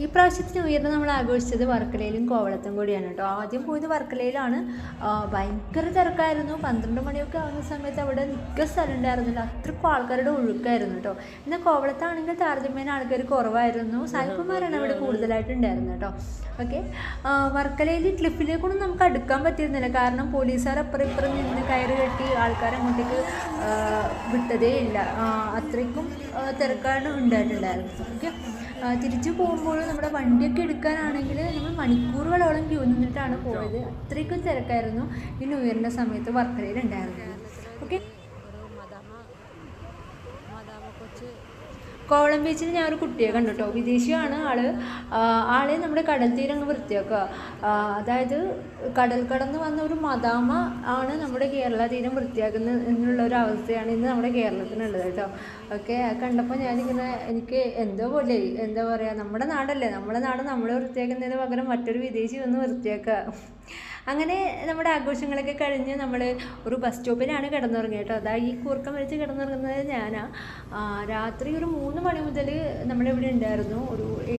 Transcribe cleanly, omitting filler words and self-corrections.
ഈ പ്രാവശ്യത്തെ ന്യൂ ഇയറിന് നമ്മൾ ആഘോഷിച്ചത് വർക്കലയിലും കോവളത്തും കൂടിയാണ് കേട്ടോ. ആദ്യം പോയത് വർക്കലയിലാണ്. ഭയങ്കര തിരക്കായിരുന്നു. 12 മണിയൊക്കെ ആകുന്ന സമയത്ത് അവിടെ നിൽക്കുക സ്ഥലം ഉണ്ടായിരുന്നില്ല, അത്രയ്ക്കും ആൾക്കാരുടെ ഒഴുക്കായിരുന്നു കേട്ടോ. എന്നാൽ കോവളത്താണെങ്കിൽ താരതമ്യേന ആൾക്കാർ കുറവായിരുന്നു. സായിപ്പന്മാരാണ് അവിടെ കൂടുതലായിട്ട് ഉണ്ടായിരുന്നത് കേട്ടോ. ഓക്കെ, വർക്കലയിൽ ക്ലിഫിലേക്കൊന്നും നമുക്ക് അടുക്കാൻ പറ്റിയിരുന്നില്ല, കാരണം പോലീസുകാർ അപ്പുറം ഇപ്പുറം നിന്ന് കയറ് കെട്ടി ആൾക്കാരങ്ങോട്ടേക്ക് വിട്ടതേ ഇല്ല. അത്രയ്ക്കും തിരക്കാണ് ഉണ്ടായിട്ടുണ്ടായിരുന്നത്. ഓക്കെ, തിരിച്ചു പോകുമ്പോൾ നമ്മുടെ വണ്ടിയൊക്കെ എടുക്കാനാണെങ്കിൽ നമ്മൾ മണിക്കൂറുകളോളം ക്യൂ നിന്നിട്ടാണ് പോയത്. അത്രയ്ക്കും തിരക്കായിരുന്നു ഈ ന്യൂ ഇയറിൻ്റെ സമയത്ത് വർക്കലയിൽ ഉണ്ടായിരുന്നത്. ഓക്കെ, കോവളം ബീച്ചിൽ ഞാൻ ഒരു കുട്ടിയെ കണ്ടു കേട്ടോ. വിദേശിയാണ് ആളെ നമ്മുടെ കടൽ തീരം അങ്ങ് വൃത്തിയാക്കുക. അതായത് കടൽ കടന്ന് വന്ന ഒരു മദാമ ആണ് നമ്മുടെ കേരള തീരം വൃത്തിയാക്കുന്നത് എന്നുള്ള ഒരു അവസ്ഥയാണ് ഇന്ന് നമ്മുടെ കേരളത്തിനുള്ളത് കേട്ടോ. ഓക്കെ, കണ്ടപ്പോൾ എനിക്ക് എന്തോ പോലെ, എന്താ പറയുക, നമ്മുടെ നാടല്ലേ, നമ്മുടെ നാട് നമ്മൾ വൃത്തിയാക്കുന്നതിന് പകരം മറ്റൊരു വിദേശി വന്ന് വൃത്തിയാക്കുക. അങ്ങനെ നമ്മുടെ ആഘോഷങ്ങളൊക്കെ കഴിഞ്ഞ് നമ്മൾ ഒരു ബസ് സ്റ്റോപ്പിലാണ് കിടന്നുറങ്ങിയത് കേട്ടോ. അതാ ഈ കൂർക്കം വലിച്ച് കിടന്നുറങ്ങുന്നത് ഞാനാണ്. രാത്രി ഒരു 3 മണി മുതൽ നമ്മളിവിടെ ഉണ്ടായിരുന്നു. ഒരു